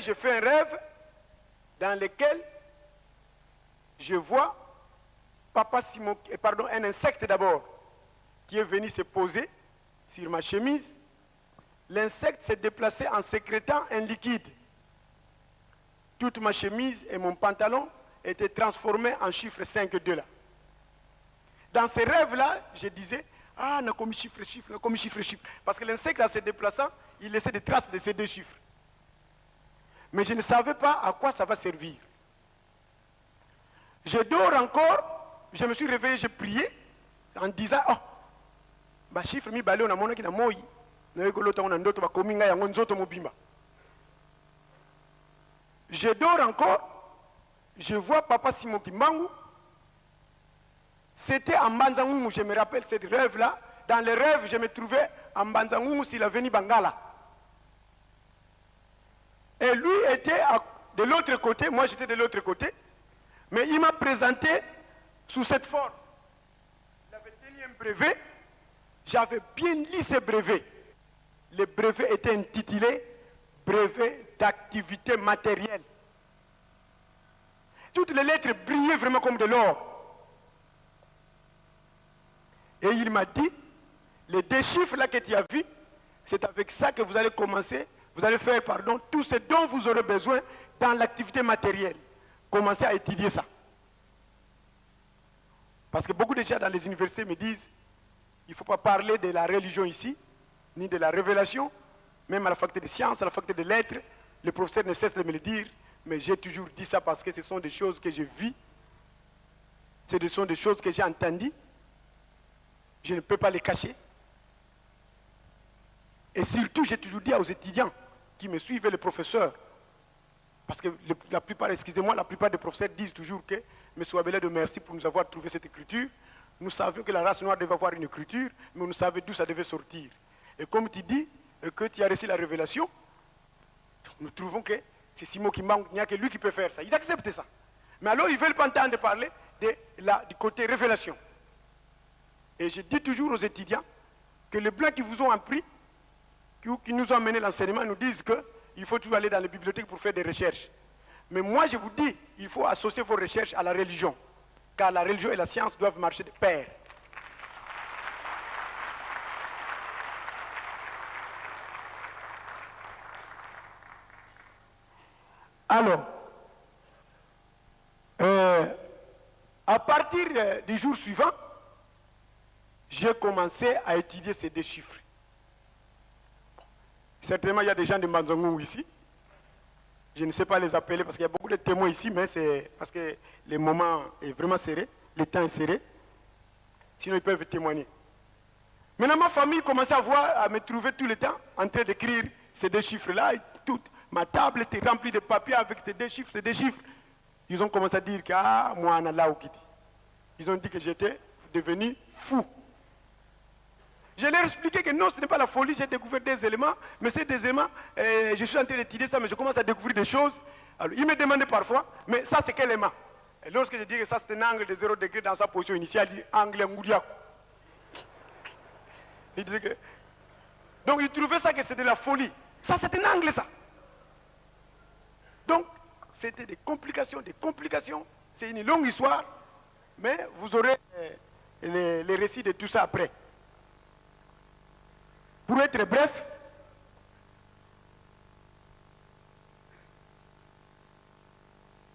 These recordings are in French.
je fais un rêve dans lequel je vois un insecte d'abord, qui est venu se poser sur ma chemise. L'insecte s'est déplacé en sécrétant un liquide. Toute ma chemise et mon pantalon étaient transformés en chiffre 5,2 là. Dans ces rêves-là, je disais, ah, n'a commis chiffre, chiffre, n'a commis chiffre, chiffre. Parce que l'insecte, en se déplaçant, il laissait des traces de ces deux chiffres. Mais je ne savais pas à quoi ça va servir. Je dors encore, je me suis réveillé, j'ai prié, en disant, oh, bah chiffre mi balé on a mona ki na moi, na yekolo on a ndoto ba kominga yango nzoto mobimba. Je dors encore, je vois Papa Simon Kimbangu. C'était en Mbanzangoumou, je me rappelle ce rêve-là. Dans les rêves, je me trouvais en Mbanzangoumou sur l'avenue Bangala. Et lui était de l'autre côté, moi j'étais de l'autre côté. Mais il m'a présenté sous cette forme. Il avait tenu un brevet. J'avais bien lu ce brevet. Le brevet était intitulé « Brevet d'activité matérielle ». Toutes les lettres brillaient vraiment comme de l'or. Et il m'a dit, les deux chiffres là que tu as vus, c'est avec ça que vous allez commencer, vous allez faire, tout ce dont vous aurez besoin dans l'activité matérielle. Commencez à étudier ça. Parce que beaucoup de gens dans les universités me disent, il ne faut pas parler de la religion ici, ni de la révélation, même à la faculté de sciences, à la faculté de lettres, le professeur ne cesse de me le dire, mais j'ai toujours dit ça parce que ce sont des choses que je vis, ce sont des choses que j'ai entendues, je ne peux pas les cacher. Et surtout, j'ai toujours dit aux étudiants qui me suivent et les professeurs, parce que la plupart, excusez-moi, la plupart des professeurs disent toujours que M. Abelé de merci pour nous avoir trouvé cette écriture. Nous savions que la race noire devait avoir une écriture, mais nous savions d'où ça devait sortir. Et comme tu dis que tu as reçu la révélation, nous trouvons que c'est Simon qui manque, il n'y a que lui qui peut faire ça. Ils acceptent ça. Mais alors, ils ne veulent pas entendre parler du côté révélation. Et je dis toujours aux étudiants que les blancs qui vous ont appris, qui nous ont amené l'enseignement, nous disent qu'il faut toujours aller dans les bibliothèques pour faire des recherches. Mais moi, je vous dis, il faut associer vos recherches à la religion. Car la religion et la science doivent marcher de pair. Alors, à partir du jour suivant, j'ai commencé à étudier ces deux chiffres. Certainement, il y a des gens de Mbanzangou ici. Je ne sais pas les appeler parce qu'il y a beaucoup de témoins ici, mais c'est parce que le moment est vraiment serré, le temps est serré. Sinon, ils peuvent témoigner. Maintenant, ma famille commençait à me trouver tout le temps en train d'écrire ces deux chiffres-là. Toute ma table était remplie de papiers avec ces deux chiffres, ces deux chiffres. Ils ont commencé à dire que, ah, moi, on a là où quitte. Ils ont dit que j'étais devenu fou. Je leur ai expliqué que non, ce n'est pas la folie, j'ai découvert des éléments, mais ces des éléments, je suis en train d'étudier ça, mais je commence à découvrir des choses. Alors, ils me demandaient parfois, mais ça c'est quel élément? Et lorsque je dis que ça c'est un angle de 0 degré dans sa position initiale, il dit angle Ngoudiakou. Il disait que... Donc ils trouvaient ça que c'était de la folie. Ça c'est un angle ça. Donc, c'était des complications, c'est une longue histoire, mais vous aurez les récits de tout ça après. Pour être bref,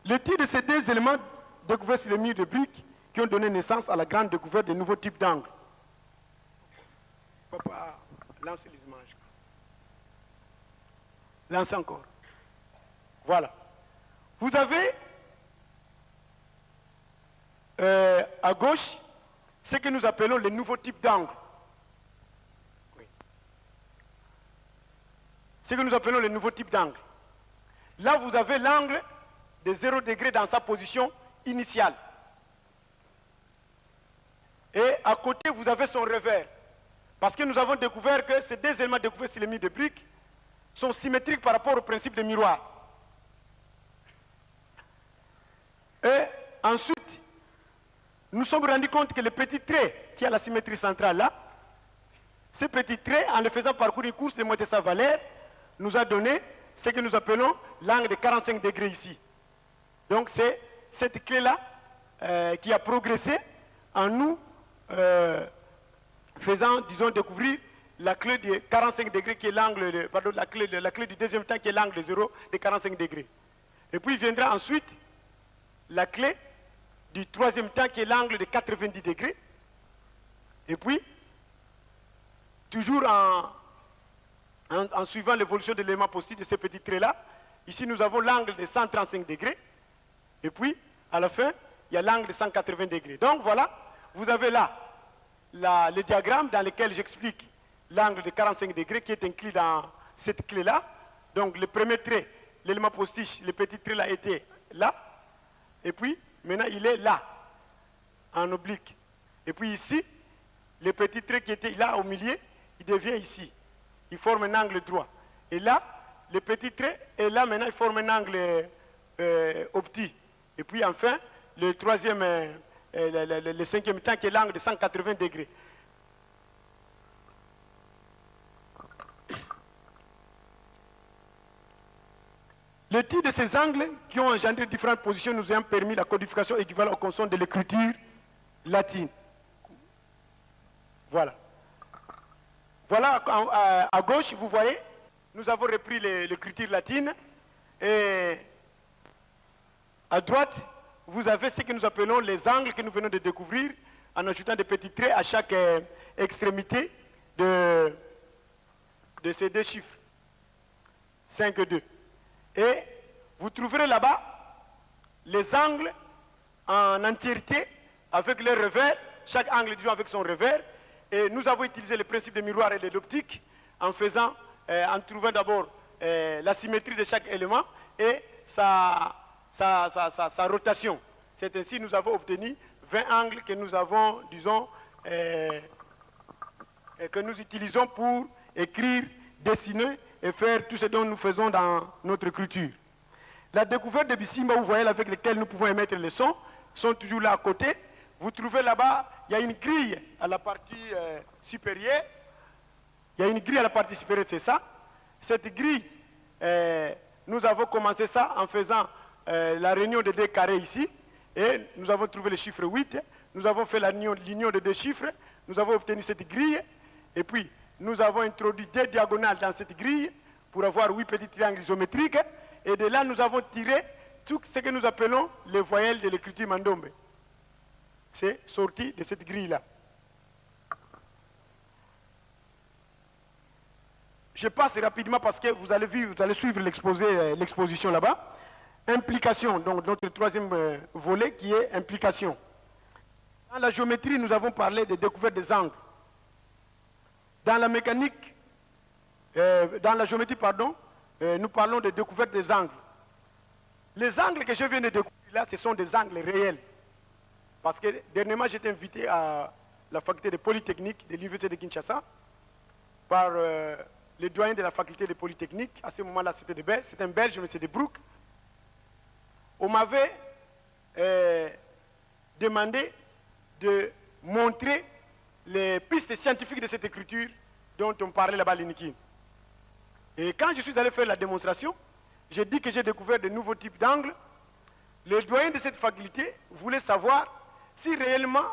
l'étude de ces deux éléments découverts sur les murs de briques qui ont donné naissance à la grande découverte de nouveaux types d'angles. Papa, lance les images. Lance encore. Voilà. Vous avez à gauche ce que nous appelons les nouveaux types d'angles. Ce que nous appelons les nouveaux types d'angles. Là, vous avez l'angle de 0 degré dans sa position initiale. Et à côté, vous avez son revers. Parce que nous avons découvert que ces deux éléments découverts sur les murs de briques sont symétriques par rapport au principe de miroir. Et ensuite, nous nous sommes rendus compte que le petit trait qui a la symétrie centrale là, ce petit trait, en le faisant parcourir une course de moitié sa valeur, nous a donné ce que nous appelons l'angle de 45 degrés ici. Donc c'est cette clé-là qui a progressé en nous faisant, disons, découvrir la clé de 45 degrés qui est l'angle, pardon, la clé du deuxième temps qui est l'angle de 0 de 45 degrés. Et puis viendra ensuite la clé du troisième temps qui est l'angle de 90 degrés. Et puis, toujours en suivant l'évolution de l'élément positif de ces petits traits-là, ici nous avons l'angle de 135 degrés. Et puis, à la fin, il y a l'angle de 180 degrés. Donc voilà, vous avez là le diagramme dans lequel j'explique l'angle de 45 degrés qui est inclus dans cette clé-là. Donc le premier trait, l'élément positif, le petit trait là était là. Et puis, maintenant il est là, en oblique. Et puis ici, le petit trait qui était là au milieu, il devient ici. Il forme un angle droit. Et là, le petit trait est là, maintenant il forme un angle optique. Et puis enfin, le troisième, le cinquième temps qui est l'angle de 180 degrés. Le titre de ces angles qui ont engendré différentes positions nous ont permis la codification équivalente aux consonnes de l'écriture latine. Voilà. Voilà, à gauche, vous voyez, nous avons repris l'écriture latine. Et à droite, vous avez ce que nous appelons les angles que nous venons de découvrir en ajoutant des petits traits à chaque extrémité de ces deux chiffres. 5 et 2. Et vous trouverez là-bas les angles en entièreté avec les revers, chaque angle disons avec son revers. Et nous avons utilisé le principe de miroir et de l'optique en trouvant d'abord la symétrie de chaque élément et sa rotation. C'est ainsi que nous avons obtenu 20 angles que nous avons, disons, que nous utilisons pour écrire, dessiner et faire tout ce dont nous faisons dans notre écriture. La découverte de Bisimba, vous voyez, avec lesquels nous pouvons émettre les sons, sont toujours là à côté. Vous trouvez là-bas, il y a une grille à la partie supérieure. Il y a une grille à la partie supérieure, c'est ça. Cette grille, nous avons commencé ça en faisant la réunion de deux carrés ici. Et nous avons trouvé le chiffre 8. Nous avons fait l'union de deux chiffres. Nous avons obtenu cette grille. Et puis, nous avons introduit deux diagonales dans cette grille pour avoir 8 petits triangles isométriques. Et de là, nous avons tiré tout ce que nous appelons les voyelles de l'écriture Mandombe. C'est sorti de cette grille-là. Je passe rapidement parce que vous allez suivre l'exposition là-bas. Implication, donc notre troisième volet qui est implication. Dans la géométrie, nous avons parlé de découverte des angles. Dans la mécanique, dans la géométrie, pardon, nous parlons de découverte des angles. Les angles que je viens de découvrir là, ce sont des angles réels. Parce que dernièrement, j'étais invité à la faculté de Polytechnique de l'Université de Kinshasa par le doyen de la faculté de Polytechnique. À ce moment-là, c'était un Belge, M. De Broek. On m'avait demandé de montrer les pistes scientifiques de cette écriture dont on parlait là-bas à l'INIKI. Et quand je suis allé faire la démonstration, j'ai dit que j'ai découvert de nouveaux types d'angles. Le doyen de cette faculté voulait savoir si réellement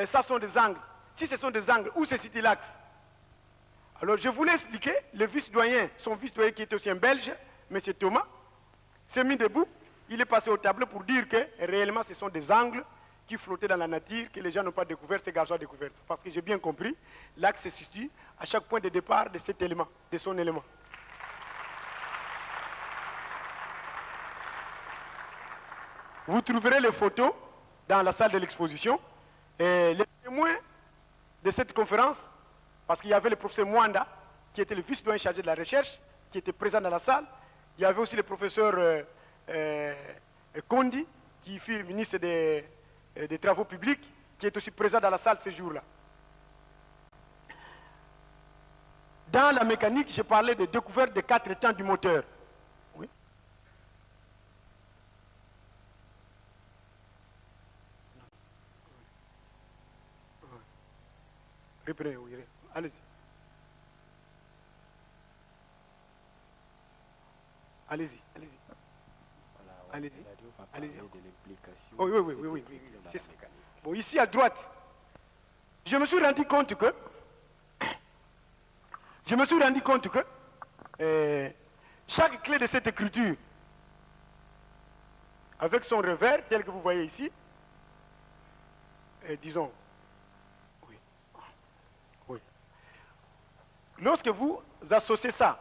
ça sont des angles. Si ce sont des angles, où se situe l'axe? Alors je voulais expliquer, le vice-doyen, son vice-doyen qui était aussi un Belge, M. Thomas, s'est mis debout, il est passé au tableau pour dire que réellement ce sont des angles qui flottaient dans la nature, que les gens n'ont pas découvert, ces garçons ont découvert. Parce que j'ai bien compris, l'axe se situe à chaque point de départ de cet élément, de son élément. Vous trouverez les photos dans la salle de l'exposition. Et les témoins de cette conférence, parce qu'il y avait le professeur Mwanda, qui était le vice-doyen chargé de la recherche, qui était présent dans la salle. Il y avait aussi le professeur Kondi, qui fut ministre des Travaux publics, qui est aussi présent dans la salle ce jour-là. Dans la mécanique, je parlais de découverte des 4 temps du moteur. Oui. Reprenez, oui, allez-y. Allez-y, allez-y. Voilà, Allez-y. on va Allez-y. parler de l'implication Oui, oui, oui, des oui, oui, techniques oui, dans c'est la ça. mécanique. Bon, ici à droite, je me suis rendu compte que chaque clé de cette écriture, avec son revers, tel que vous voyez ici, disons, oui, oui. Lorsque vous associez ça